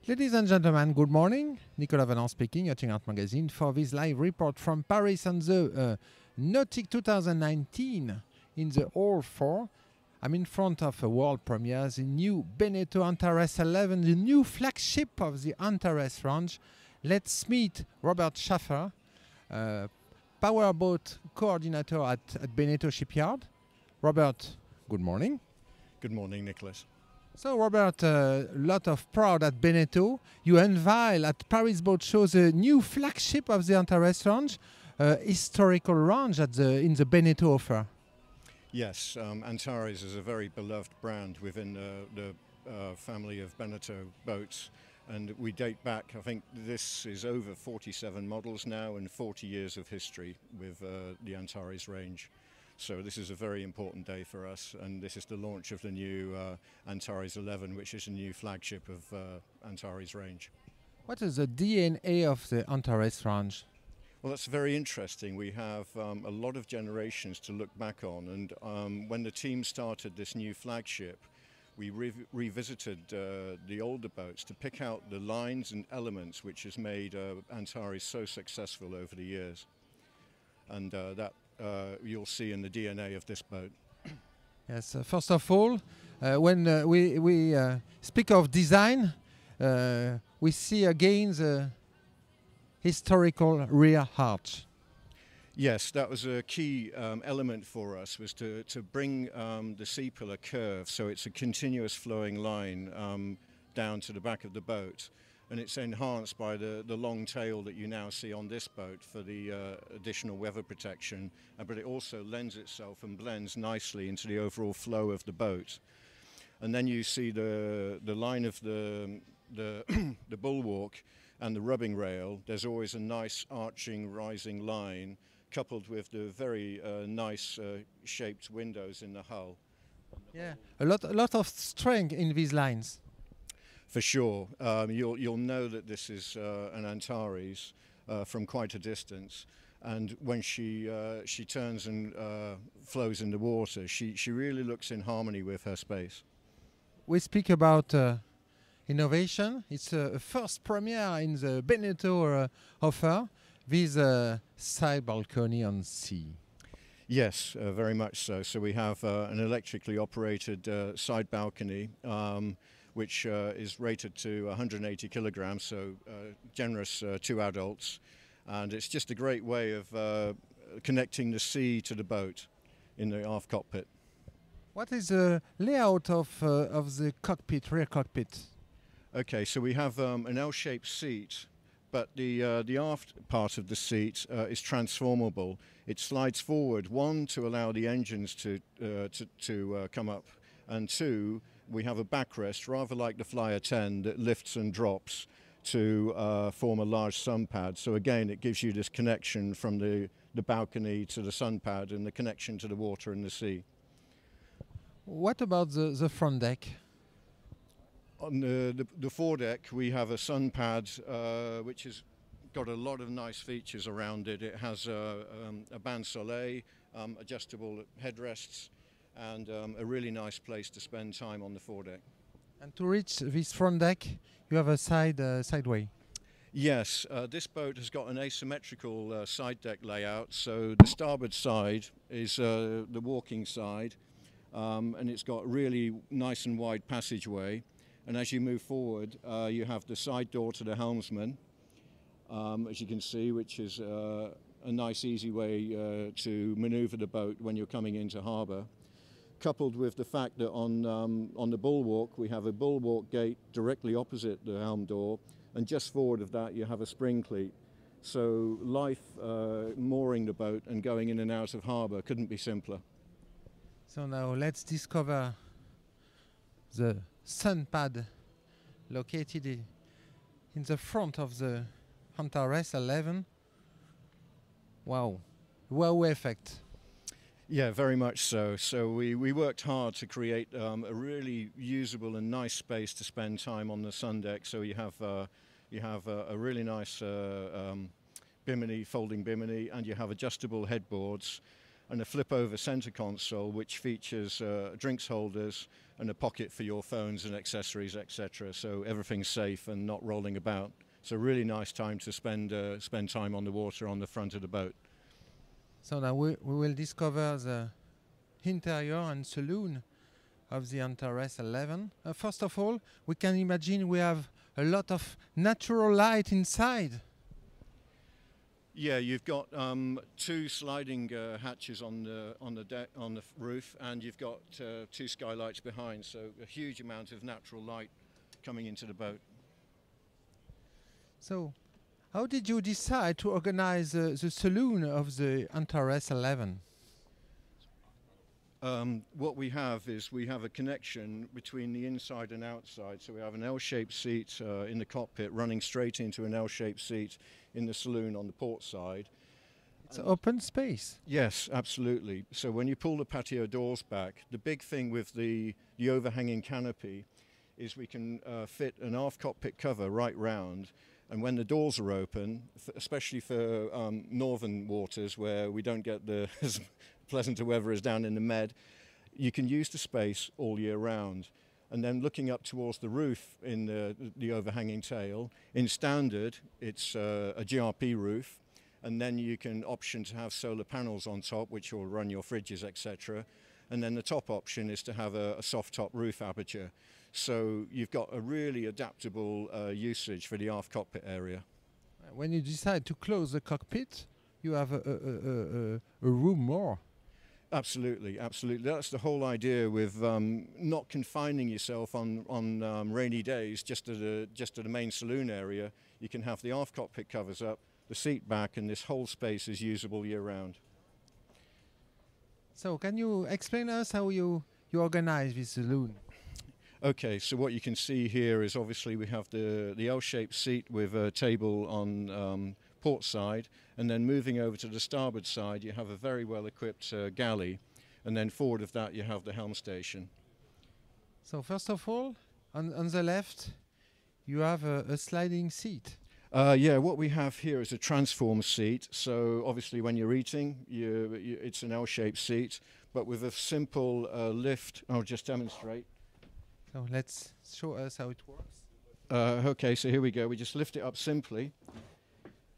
Ladies and gentlemen, good morning. Nicolas Vallant speaking, Yachting Art Magazine, for this live report from Paris on the Nautic 2019 in the Hall 4. I'm in front of a world premiere, the new Beneteau Antares 11, the new flagship of the Antarès range. Let's meet Robert Schaffer, powerboat coordinator at Beneteau shipyard. Robert, good morning. Good morning, Nicholas. So, Robert, a lot of proud at Beneteau. You unveil at Paris Boat Show the new flagship of the Antarès range, historical range in the Beneteau offer. Yes, Antares is a very beloved brand within the family of Beneteau boats, and we date back, I think this is over 47 models now and 40 years of history with the Antares range. So this is a very important day for us, and this is the launch of the new Antares 11, which is a new flagship of Antares range. What is the DNA of the Antares range? Well, that's very interesting. We have a lot of generations to look back on, and when the team started this new flagship, we revisited the older boats to pick out the lines and elements which has made Antares so successful over the years. And that you'll see in the DNA of this boat. Yes, first of all, when we speak of design, we see again the historical rear arch. Yes, that was a key element for us, was to bring the C-pillar curve so it's a continuous flowing line down to the back of the boat. And it's enhanced by the long tail that you now see on this boat for the additional weather protection, but it also lends itself and blends nicely into the overall flow of the boat. And then you see the line of the bulwark and the rubbing rail. There's always a nice arching, rising line, coupled with the very nice shaped windows in the hull. Yeah, a lot of strength in these lines. For sure, you'll know that this is an Antares from quite a distance, and when she turns and flows in the water, she really looks in harmony with her space. We speak about innovation. It's a first premiere in the Beneteau offer with a side balcony on sea. Yes, very much so. So we have an electrically operated side balcony, which is rated to 180 kilograms, so generous to adults. And it's just a great way of connecting the sea to the boat in the aft cockpit. What is the layout of the cockpit, rear cockpit? Okay, so we have an L-shaped seat, but the aft part of the seat is transformable. It slides forward, one, to allow the engines to come up, and two, we have a backrest, rather like the Flyer 10, that lifts and drops to form a large sun pad. So again, it gives you this connection from the balcony to the sun pad and the connection to the water and the sea. What about the front deck? On the foredeck, we have a sun pad which has got a lot of nice features around it. It has a bain soleil, adjustable headrests, and a really nice place to spend time on the foredeck. And to reach this front deck, you have a sideway. Yes, this boat has got an asymmetrical side deck layout. So the starboard side is the walking side, and it's got really nice and wide passageway. And as you move forward, you have the side door to the helmsman, as you can see, which is a nice, easy way to maneuver the boat when you're coming into harbour. Coupled with the fact that on the bulwark, we have a bulwark gate directly opposite the helm door, and just forward of that you have a spring cleat. So life mooring the boat and going in and out of harbour couldn't be simpler. So now let's discover the sun pad located in the front of the Antares 11. Wow, wow effect. Yeah, very much so. So we worked hard to create a really usable and nice space to spend time on the sun deck. So you have a really nice bimini, folding bimini, and you have adjustable headboards. and a flip-over center console which features drinks holders and a pocket for your phones and accessories, etc. So everything's safe and not rolling about. It's a really nice time to spend time on the water on the front of the boat. So now we will discover the interior and saloon of the Antarès 11. First of all, we can imagine we have a lot of natural light inside. Yeah, you've got 2 sliding hatches on the roof, and you've got 2 skylights behind, so a huge amount of natural light coming into the boat. So, how did you decide to organize the saloon of the Antarès 11? What we have is we have a connection between the inside and outside. So we have an L-shaped seat in the cockpit running straight into an L-shaped seat in the saloon on the port side. It's open space. Yes, absolutely. So when you pull the patio doors back, the big thing with the overhanging canopy is we can fit an aft cockpit cover right round. And when the doors are open, especially for northern waters where we don't get the as pleasant a weather as down in the Med, you can use the space all year round. And then looking up towards the roof in the overhanging tail, in standard, it's a GRP roof, and then you can option to have solar panels on top, which will run your fridges, etc. And then the top option is to have a soft top roof aperture. So you've got a really adaptable usage for the aft cockpit area. When you decide to close the cockpit, you have a room more. Absolutely, absolutely. That's the whole idea with not confining yourself on rainy days just to the main saloon area. You can have the aft cockpit covers up, the seat back, and this whole space is usable year round. So can you explain us how you organize this saloon? Okay, so what you can see here is obviously we have the L-shaped seat with a table on port side, and then moving over to the starboard side you have a very well equipped galley, and then forward of that you have the helm station. So first of all, on the left you have a sliding seat. Yeah, what we have here is a transform seat. So obviously when you're eating, it's an L-shaped seat, but with a simple lift. I'll just demonstrate. So let's show us how it works. Okay, so here we go. We just lift it up simply,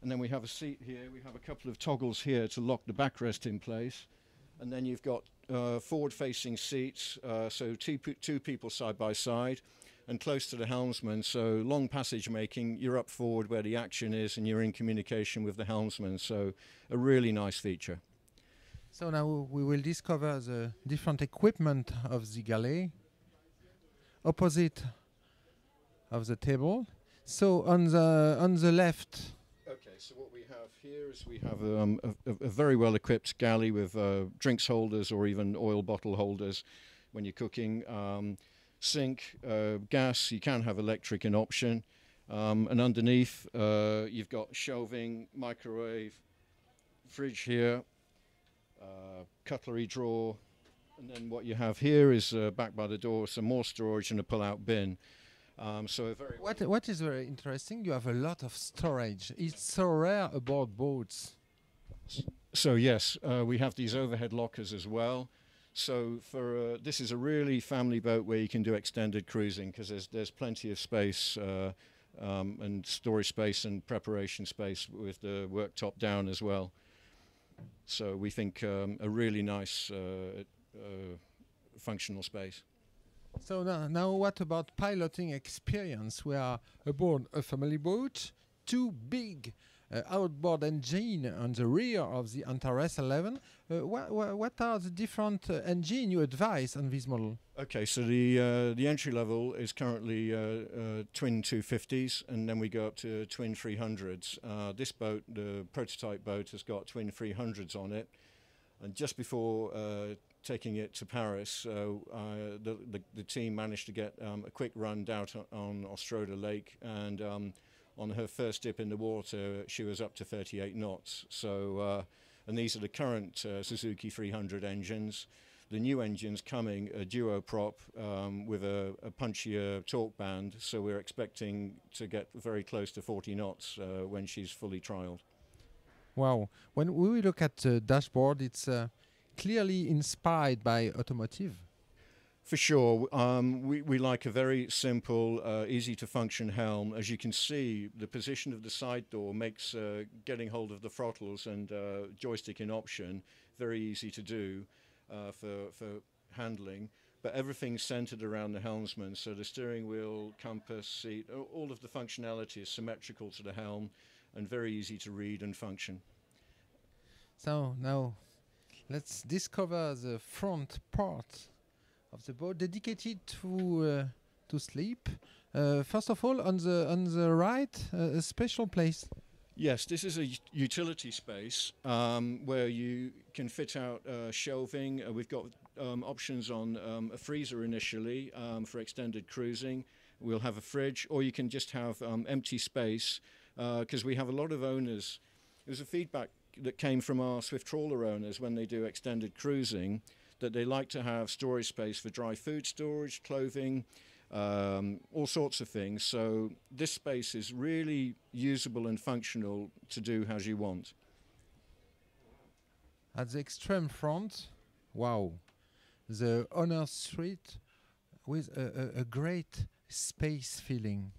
and then we have a seat here. We have a couple of toggles here to lock the backrest in place, and then you've got forward-facing seats, so two people side by side, and close to the helmsman. So long passage making, you're up forward where the action is, and you're in communication with the helmsman. So a really nice feature. So now we will discover the different equipment of the galley opposite of the table. So on the left. Okay, so what we have here is we have a very well equipped galley with drinks holders or even oil bottle holders when you're cooking. Sink, gas, you can have electric in option. And underneath you've got shelving, microwave, fridge here, cutlery drawer. And then what you have here is back by the door some more storage and a pull-out bin. So a very what is very interesting, you have a lot of storage. It's so rare aboard boats. So yes, we have these overhead lockers as well. So for this is a really family boat where you can do extended cruising because there's plenty of space and storage space and preparation space with the worktop down as well. So we think a really nice functional space. So now what about piloting experience? We are aboard a family boat, two big outboard engine on the rear of the Antarès 11. What are the different engine you advise on this model? Okay, so the entry level is currently twin 250s, and then we go up to twin 300s. This boat, the prototype boat, has got twin 300s on it, and just before taking it to Paris, the team managed to get a quick run down on Ostroda Lake, and on her first dip in the water, she was up to 38 knots. So, and these are the current Suzuki 300 engines. The new engine's coming, a duo prop with a punchier torque band, so we're expecting to get very close to 40 knots when she's fully trialled. Wow! When we look at the dashboard, it's clearly inspired by automotive. For sure. We like a very simple, easy to function helm. As you can see, the position of the side door makes getting hold of the throttles and joystick in option very easy to do for handling. But everything's centered around the helmsman, so the steering wheel, compass, seat, all of the functionality is symmetrical to the helm and very easy to read and function. So now let's discover the front part of the boat dedicated to sleep. First of all, on the right, a special place. Yes, this is a utility space where you can fit out shelving. We've got options on a freezer initially for extended cruising. We'll have a fridge, or you can just have empty space because we have a lot of owners. There's a feedback that came from our swift trawler owners when they do extended cruising, that they like to have storage space for dry food storage, clothing, all sorts of things. So this space is really usable and functional to do as you want. At the extreme front, wow, the owner's suite with a great space feeling.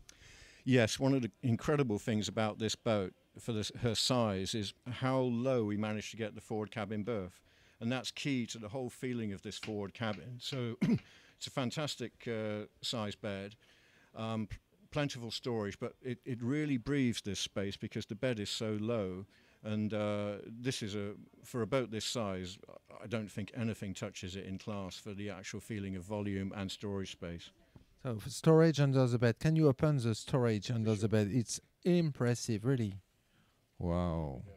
Yes, one of the incredible things about this boat for her size is how low we managed to get the forward cabin berth. And that's key to the whole feeling of this forward cabin. So it's a fantastic size bed, plentiful storage, but it really breathes this space because the bed is so low. And this is for a boat this size, I don't think anything touches it in class for the actual feeling of volume and storage space. So for storage under the bed, can you open the storage under the bed? It's impressive, really. Wow. Yeah.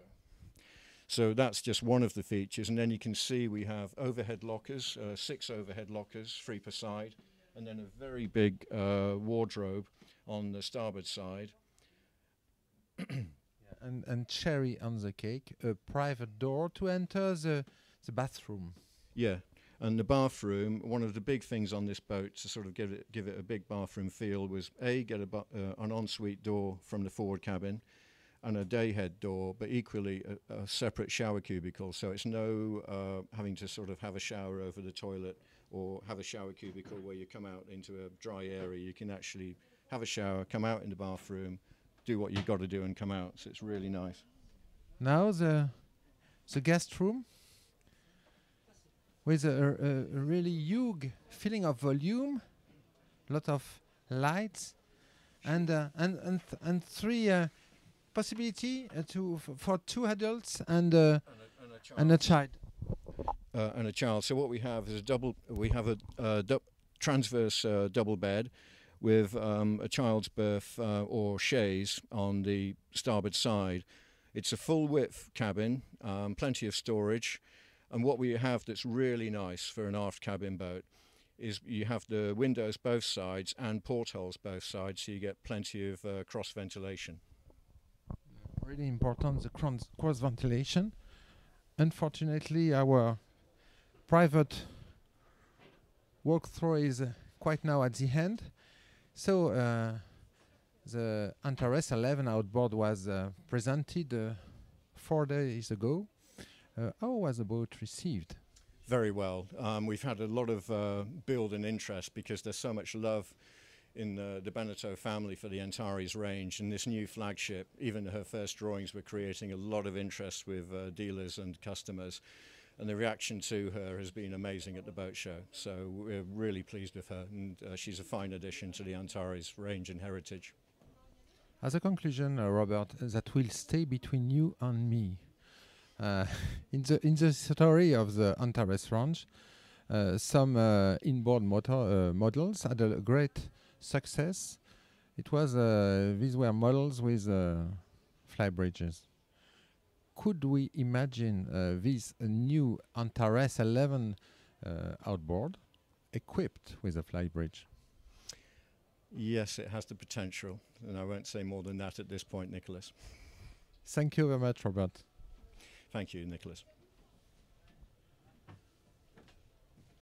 So that's just one of the features, and then you can see we have overhead lockers, 6 overhead lockers, 3 per side, and then a very big wardrobe on the starboard side. And cherry on the cake, a private door to enter the bathroom. Yeah, and the bathroom, one of the big things on this boat to sort of give it a big bathroom feel was get an ensuite door from the forward cabin, and a dayhead door, but equally a separate shower cubicle. So it's no having to sort of have a shower over the toilet or have a shower cubicle where you come out into a dry area. You can actually have a shower, come out in the bathroom, do what you've got to do and come out. So it's really nice. Now the guest room with a really huge feeling of volume, a lot of lights, and 3 possibility for 2 adults and a child. And a child. So what we have is a transverse double bed with a child's berth or chaise on the starboard side. It's a full width cabin, plenty of storage, and what we have that's really nice for an aft cabin boat is you have the windows both sides and portholes both sides, so you get plenty of cross ventilation. Really important, the cross ventilation. Unfortunately, our private walkthrough is quite now at the end. So the Antarès 11 outboard was presented 4 days ago. How was the boat received? Very well. We've had a lot of build and interest because there's so much love in the Beneteau family for the Antares range, and this new flagship, even her first drawings were creating a lot of interest with dealers and customers, and the reaction to her has been amazing at the boat show. So we're really pleased with her, and she's a fine addition to the Antares range and heritage. As a conclusion, Robert, that will stay between you and me. In the story of the Antares range, some inboard models had a great success. It was these were models with fly bridges. Could we imagine this new Antares 11 outboard equipped with a fly bridge? Yes, it has the potential, and I won't say more than that at this point, Nicholas. Thank you very much, Robert. Thank you, Nicholas.